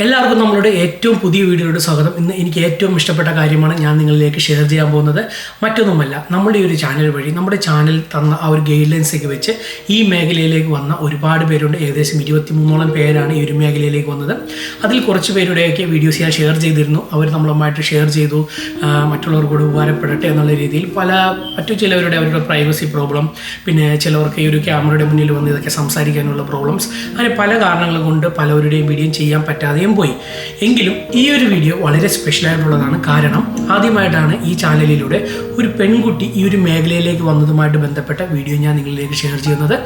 എല്ലാവർക്കും നമ്മളുടെ ഏറ്റവും പുതിയ വീഡിയോയുടെ സ്വാഗതം. ഇന്ന് എനിക്ക് ഏറ്റവും ഇഷ്ടപ്പെട്ട കാര്യമാണ് ഞാൻ നിങ്ങളിലേക്ക് ഷെയർ ചെയ്യാൻ പോകുന്നത്. മറ്റൊന്നുമല്ല, നമ്മുടെ ഈ ഒരു ചാനൽ വഴി നമ്മുടെ ചാനൽ തന്ന ആ ഒരു ഗൈഡ് ലൈൻസൊക്കെ വെച്ച് ഈ മേഖലയിലേക്ക് വന്ന ഒരുപാട് പേരുണ്ട്. ഏകദേശം 23ഓളം പേരാണ് ഈ ഒരു മേഖലയിലേക്ക് വന്നത്. അതിൽ കുറച്ച് പേരുടെയൊക്കെ വീഡിയോസ് ഞാൻ ഷെയർ ചെയ്തിരുന്നു. അവർ നമ്മളുമായിട്ട് ഷെയർ ചെയ്തു, മറ്റുള്ളവർക്ക് കൂടി ഉപകാരപ്പെടട്ടെ എന്നുള്ള രീതിയിൽ. മറ്റു ചിലവരുടെ അവരുടെ പ്രൈവസി പ്രോബ്ലം, പിന്നെ ചിലവർക്ക് ഈ ഒരു ക്യാമറയുടെ മുന്നിൽ വന്ന് ഇതൊക്കെ സംസാരിക്കാനുള്ള പ്രോബ്ലംസ്, അങ്ങനെ പല കാരണങ്ങൾ കൊണ്ട് പലവരുടെയും വീഡിയോ ചെയ്യാൻ പറ്റാതെ പോയി. എങ്കിലും ഈ ഒരു വീഡിയോ വളരെ സ്പെഷ്യലായിട്ടുള്ളതാണ്. കാരണം ആദ്യമായിട്ടാണ് ഈ ചാനലിലൂടെ ഒരു പെൺകുട്ടി ഈ ഒരു മേഖലയിലേക്ക് വന്നതുമായിട്ട് ബന്ധപ്പെട്ട വീഡിയോ ഞാൻ നിങ്ങളിലേക്ക് ഷെയർ ചെയ്യുന്നത്.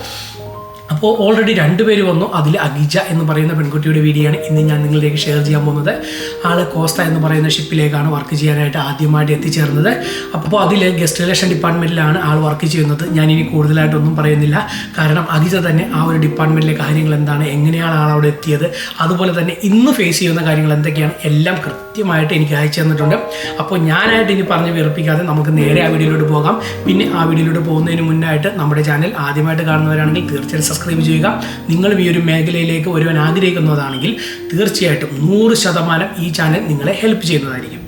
അപ്പോൾ ഓൾറെഡി 2 പേര് വന്നു. അതിൽ അഗിജ എന്ന് പറയുന്ന പെൺകുട്ടിയുടെ വീഡിയോ ആണ് ഇന്ന് ഞാൻ നിങ്ങളിലേക്ക് ഷെയർ ചെയ്യാൻ പോകുന്നത്. ആൾ കോസ്റ്റ എന്ന് പറയുന്ന ഷിപ്പിലേക്കാണ് വർക്ക് ചെയ്യാനായിട്ട് ആദ്യമായിട്ട് എത്തിച്ചേർന്നത്. അപ്പോൾ അതിൽ ഗസ്റ്റ് റിലേഷൻ ഡിപ്പാർട്ട്മെൻറ്റിലാണ് ആൾ വർക്ക് ചെയ്യുന്നത്. ഞാനിനി കൂടുതലായിട്ടൊന്നും പറയുന്നില്ല. കാരണം അഗിജ തന്നെ ആ ഒരു ഡിപ്പാർട്ട്മെൻറ്റിലെ കാര്യങ്ങൾ എന്താണ്, എങ്ങനെയാണ് ആൾ അവിടെ എത്തിയത്, അതുപോലെ തന്നെ ഇന്ന് ഫേസ് ചെയ്യുന്ന കാര്യങ്ങൾ എന്തൊക്കെയാണ്, എല്ലാം കൃത്യമായിട്ട് എനിക്ക് അയച്ചു തന്നിട്ടുണ്ട്. അപ്പോൾ ഞാനായിട്ട് ഇനി പറഞ്ഞ് വെറുപ്പിക്കാതെ നമുക്ക് നേരെ ആ വീഡിയോയിലോട്ട് പോകാം. പിന്നെ ആ വീഡിയോയിലോട്ട് പോകുന്നതിന് മുന്നായിട്ട് നമ്മുടെ ചാനൽ ആദ്യമായിട്ട് കാണുന്നവരാണെങ്കിൽ തീർച്ചയായും സബ്സ്ക്രൈബ് ചെയ്യുക. നിങ്ങളും ഈ ഒരു മേഖലയിലേക്ക് വരുവാൻ ആഗ്രഹിക്കുന്നതാണെങ്കിൽ തീർച്ചയായിട്ടും 100% ഈ ചാനൽ നിങ്ങളെ ഹെൽപ്പ് ചെയ്യുന്നതായിരിക്കും.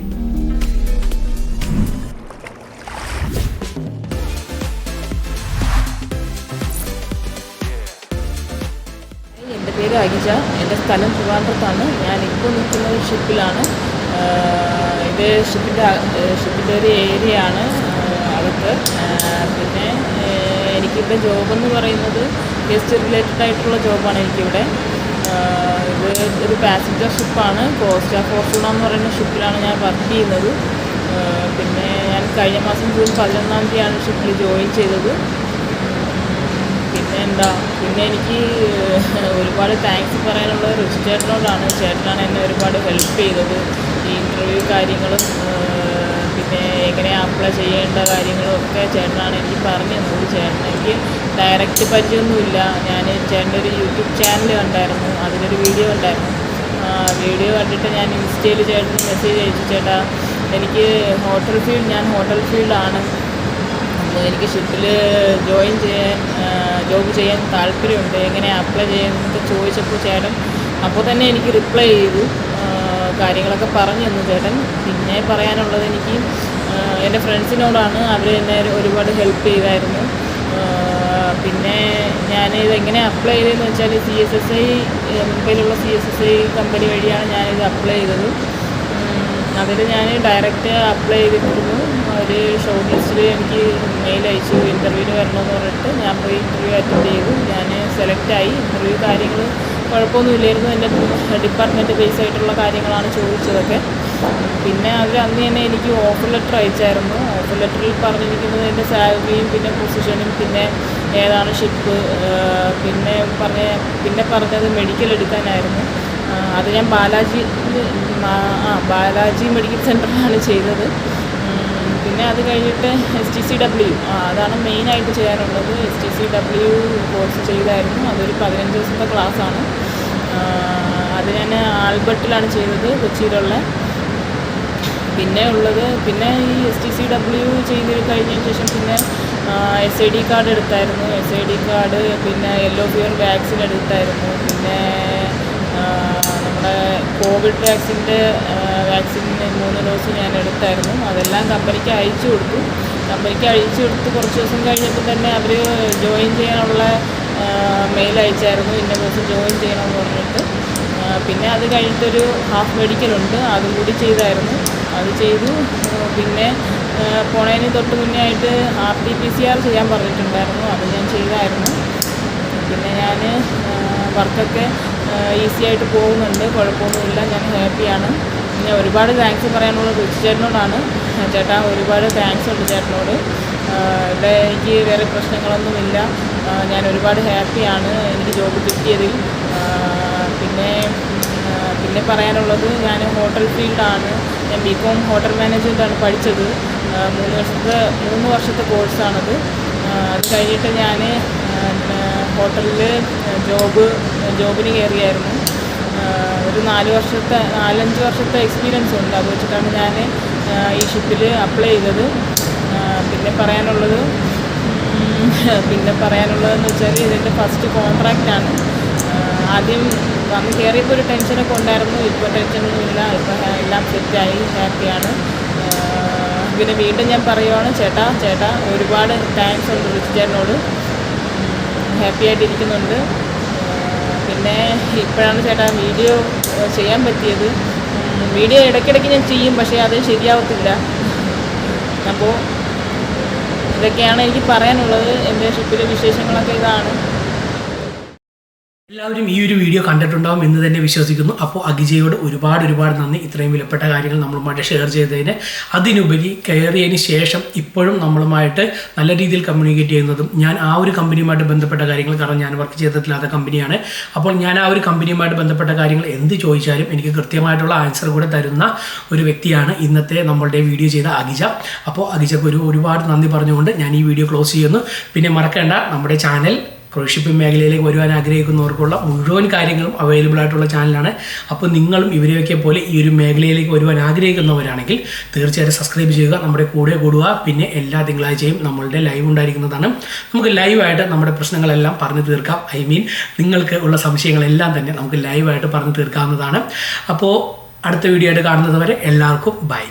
എൻ്റെ പേര് അഗിജ. എൻ്റെ സ്ഥലം ട്രിവാൻഡ്രത്താണ്. ഞാനിപ്പോൾ നിൽക്കുന്ന ഒരു ഷിപ്പിലാണ്. ഇത് ഷിപ്പിൻ്റെ ഒരു ഏരിയ ആണ് അകത്ത്. പിന്നെ എനിക്കിവിടെ ജോബെന്ന് പറയുന്നത് ഗസ്റ്റ് റിലേറ്റഡ് ആയിട്ടുള്ള ജോബാണ് എനിക്കിവിടെ. ഇത് ഒരു പാസഞ്ചർ ഷിപ്പാണ്. കോസ്റ്റ ഫോർച്യൂണ എന്ന് പറയുന്ന ഷിപ്പിലാണ് ഞാൻ വർക്ക് ചെയ്യുന്നത്. പിന്നെ ഞാൻ കഴിഞ്ഞ മാസം ജൂൺ 11-ാം തീയതിയാണ് ഷിപ്പിൽ ജോയിൻ ചെയ്തത്. പിന്നെ എനിക്ക് ഒരുപാട് താങ്ക്സ് പറയാനുള്ളത് ഋഷി ചേട്ടനോടാണ്. ചേട്ടനാണ് എന്നെ ഒരുപാട് ഹെൽപ്പ് ചെയ്തത്. ഈ ഇൻ്റർവ്യൂ കാര്യങ്ങളും പിന്നെ എങ്ങനെ അപ്ലൈ ചെയ്യേണ്ട കാര്യങ്ങളും ഒക്കെ ചേട്ടനാണ് എനിക്ക് പറഞ്ഞു തന്നത്. ചേട്ടൻ എനിക്ക് ഡയറക്റ്റ് പരിചയമൊന്നുമില്ല. ഞാൻ ചേട്ടൻ്റെ ഒരു യൂട്യൂബ് ചാനൽ കണ്ടായിരുന്നു, അതിലൊരു വീഡിയോ കണ്ടായിരുന്നു. വീഡിയോ കണ്ടിട്ട് ഞാൻ ഇൻസ്റ്റയിൽ ചേട്ടന് മെസ്സേജ് അയച്ചു, ചേട്ടാ എനിക്ക് ഞാൻ ഹോട്ടൽ ഫീൽഡാണ്, അപ്പോൾ എനിക്ക് ഷിപ്പിൽ ജോബ് ചെയ്യാൻ താല്പര്യമുണ്ട്, എങ്ങനെ അപ്ലൈ ചെയ്യുന്നതൊക്കെ ചോദിച്ചപ്പോൾ ചേട്ടൻ അപ്പോൾ തന്നെ എനിക്ക് റിപ്ലൈ ചെയ്തു, കാര്യങ്ങളൊക്കെ പറഞ്ഞു തന്നു ചേട്ടൻ. പിന്നെ പറയാനുള്ളത് എനിക്ക് എൻ്റെ ഫ്രണ്ട്സിനോടാണ്. അവർ എന്നെ ഒരുപാട് ഹെൽപ്പ് ചെയ്തായിരുന്നു. പിന്നെ ഞാനിതെങ്ങനെ അപ്ലൈ ചെയ്തതെന്ന് വെച്ചാൽ CSSI, മുംബൈയിലുള്ള CSSI കമ്പനി വഴിയാണ് ഞാനിത് അപ്ലൈ ചെയ്തത്. അതിൽ ഞാൻ ഡയറക്റ്റ് അപ്ലൈ ചെയ്തിരുന്നു. ഒരു ഷോർട്ട് ലിസ്റ്റിൽ എനിക്ക് മെയിൽ അയച്ചു ഇൻ്റർവ്യൂവിന് വരണമെന്ന് പറഞ്ഞിട്ട്. ഞാൻ പോയി ഇൻ്റർവ്യൂ അറ്റൻഡ് ചെയ്തു. ഞാൻ സെലക്റ്റായി. ഇൻ്റർവ്യൂ കാര്യങ്ങൾ കുഴപ്പമൊന്നുമില്ലായിരുന്നു. എൻ്റെ ഡിപ്പാർട്ട്മെൻറ്റ് ബേസ് ആയിട്ടുള്ള കാര്യങ്ങളാണ് ചോദിച്ചതൊക്കെ. പിന്നെ അവർ അന്ന് തന്നെ എനിക്ക് ഓഫർ ലെറ്റർ അയച്ചായിരുന്നു. ഓഫർ ലെറ്ററിൽ പറഞ്ഞിരിക്കുന്നത് എൻ്റെ സാലറിയും പിന്നെ പൊസിഷനും പിന്നെ ഏതാണ് ഷിപ്പ്, പിന്നെ പറഞ്ഞത് മെഡിക്കൽ എടുക്കാനായിരുന്നു. അത് ഞാൻ ബാലാജി മെഡിക്കൽ സെൻ്ററിലാണ് ചെയ്തത്. പിന്നെ അത് കഴിഞ്ഞിട്ട് STCW, അതാണ് മെയിനായിട്ട് ചെയ്യാനുള്ളത്. STCW കോഴ്സ് ചെയ്തായിരുന്നു. അതൊരു 15 ദിവസത്തെ ക്ലാസ്സാണ്. അത് ഞാൻ ആൽബർട്ടിലാണ് ചെയ്തത്, കൊച്ചിയിലുള്ള. പിന്നെ ഈ STCW ചെയ്ത് കഴിഞ്ഞതിന് ശേഷം പിന്നെ SID കാർഡ് എടുത്തായിരുന്നു. SID കാർഡ്, പിന്നെ യെല്ലോ ഫീവർ വാക്സിൻ എടുത്തായിരുന്നു. പിന്നെ നമ്മുടെ കോവിഡ് വാക്സിൻ 3 ഡോസ് ഞാൻ എടുത്തായിരുന്നു. അതെല്ലാം കമ്പനിക്ക് അയച്ചു കൊടുത്തു. കുറച്ച് ദിവസം കഴിഞ്ഞപ്പോൾ തന്നെ അവർ ജോയിൻ ചെയ്യാനുള്ള മെയിൽ അയച്ചായിരുന്നു, ഇന്ന ദിവസം ജോയിൻ ചെയ്യണമെന്ന് പറഞ്ഞിട്ട്. പിന്നെ അത് കഴിഞ്ഞിട്ടൊരു ഹാഫ് മെഡിക്കലുണ്ട്, അതും കൂടി ചെയ്തായിരുന്നു. അത് ചെയ്തു. പിന്നെ പോണതിന് തൊട്ട് മുന്നേ ആയിട്ട് RT-PCR ചെയ്യാൻ പറഞ്ഞിട്ടുണ്ടായിരുന്നു, അത് ഞാൻ ചെയ്തായിരുന്നു. പിന്നെ ഞാൻ വർക്കൊക്കെ ഈസി ആയിട്ട് പോകുന്നുണ്ട്, കുഴപ്പമൊന്നുമില്ല, ഞാൻ ഹാപ്പിയാണ്. പിന്നെ ഒരുപാട് താങ്ക്സ് പറയാനുള്ളത് ഋഷി ചേട്ടനോടാണ്. ചേട്ടാ ഒരുപാട് താങ്ക്സ് ഉണ്ട് ചേട്ടനോട്. ഇവിടെ എനിക്ക് വേറെ പ്രശ്നങ്ങളൊന്നുമില്ല, ഞാൻ ഒരുപാട് ഹാപ്പിയാണ് എനിക്ക് ജോബ് കിട്ടിയതിൽ. പിന്നെ പറയാനുള്ളത്, ഞാൻ ഹോട്ടൽ ഫീൽഡാണ്. ഞാൻ BCom ഹോട്ടൽ മാനേജ്മെൻറ്റാണ് പഠിച്ചത്. 3 വർഷത്തെ കോഴ്സാണത്. അത് കഴിഞ്ഞിട്ട് ഞാൻ ഹോട്ടലിൽ ജോബിന് കയറിയായിരുന്നു. ഒരു 4-5 വർഷത്തെ എക്സ്പീരിയൻസ് ഉണ്ട്. അത് വെച്ചിട്ടാണ് ഞാൻ ഈ ഷിപ്പിൽ അപ്ലൈ ചെയ്തത്. പിന്നെ പറയാനുള്ളതെന്ന് വെച്ചാൽ ഇതിൻ്റെ ഫസ്റ്റ് കോൺട്രാക്റ്റാണ്. ആദ്യം അപ്പോൾ അന്ന് കയറിയപ്പോൾ ഒരു ടെൻഷനൊക്കെ ഉണ്ടായിരുന്നു. ഇപ്പോൾ ടെൻഷനൊന്നുമില്ല, ഇപ്പോൾ എല്ലാം സെറ്റായി, ഹാപ്പിയാണ്. പിന്നെ വീണ്ടും ഞാൻ പറയുവാണ്, ചേട്ടാ ഒരുപാട് താങ്ക്സ് ഉണ്ട് റിച്ച് ചേട്ടനോട്. ഹാപ്പി ആയിട്ടിരിക്കുന്നുണ്ട്. പിന്നെ ഇപ്പോഴാണ് ചേട്ടാ വീഡിയോ ചെയ്യാൻ പറ്റിയത്. വീഡിയോ ഇടയ്ക്കിടയ്ക്ക് ഞാൻ ചെയ്യും, പക്ഷേ അത് ശരിയാവത്തില്ല. അപ്പോൾ ഇതൊക്കെയാണ് എനിക്ക് പറയാനുള്ളത്. എൻ്റെ ഷിപ്പിലെ വിശേഷങ്ങളൊക്കെ ഇതാണ്. എല്ലാവരും ഈ ഒരു വീഡിയോ കണ്ടിട്ടുണ്ടാവും എന്ന് തന്നെ വിശ്വസിക്കുന്നു. അപ്പോൾ അഖിജയോട് ഒരുപാട് നന്ദി, ഇത്രയും വിലപ്പെട്ട കാര്യങ്ങൾ നമ്മളുമായിട്ട് ഷെയർ ചെയ്തതിന്. അതിനുപരി കയറിയതിന് ശേഷം ഇപ്പോഴും നമ്മളുമായിട്ട് നല്ല രീതിയിൽ കമ്മ്യൂണിക്കേറ്റ് ചെയ്യുന്നതും, ഞാൻ ആ ഒരു കമ്പനിയുമായിട്ട് ബന്ധപ്പെട്ട കാര്യങ്ങൾ, കാരണം ഞാൻ വർക്ക് ചെയ്തിട്ടില്ലാത്ത കമ്പനിയാണ്, അപ്പോൾ ഞാൻ ആ ഒരു കമ്പനിയുമായിട്ട് ബന്ധപ്പെട്ട കാര്യങ്ങൾ എന്ത് ചോദിച്ചാലും എനിക്ക് കൃത്യമായിട്ടുള്ള ആൻസർ കൂടെ തരുന്ന ഒരു വ്യക്തിയാണ് ഇന്നത്തെ നമ്മളുടെ വീഡിയോ ചെയ്ത അഖിജ. അപ്പോൾ അഖിജക്ക് ഒരുപാട് നന്ദി പറഞ്ഞുകൊണ്ട് ഞാൻ ഈ വീഡിയോ ക്ലോസ് ചെയ്യുന്നു. പിന്നെ മറക്കേണ്ട, നമ്മുടെ ചാനൽ ക്രൂസ് ഷിപ്പിംഗ് മേഖലയിലേക്ക് വരുവാൻ ആഗ്രഹിക്കുന്നവർക്കുള്ള മുഴുവൻ കാര്യങ്ങളും അവൈലബിൾ ആയിട്ടുള്ള ചാനലാണ്. അപ്പോൾ നിങ്ങളും ഇവരെയൊക്കെ പോലെ ഈ ഒരു മേഖലയിലേക്ക് വരുവാൻ ആഗ്രഹിക്കുന്നവരാണെങ്കിൽ തീർച്ചയായിട്ടും സബ്സ്ക്രൈബ് ചെയ്യുക, നമ്മുടെ കൂടെ കൂടുക. പിന്നെ എല്ലാ തിങ്കളാഴ്ചയും നമ്മളുടെ ലൈവ് ഉണ്ടായിരിക്കുന്നതാണ്. നമുക്ക് ലൈവായിട്ട് നമ്മുടെ പ്രശ്നങ്ങളെല്ലാം പറഞ്ഞു തീർക്കാം. നിങ്ങൾക്ക് ഉള്ള സംശയങ്ങളെല്ലാം തന്നെ നമുക്ക് ലൈവായിട്ട് പറഞ്ഞു തീർക്കാവുന്നതാണ്. അപ്പോൾ അടുത്ത വീഡിയോ ആയിട്ട് കാണുന്നത് വരെ എല്ലാവർക്കും ബൈ.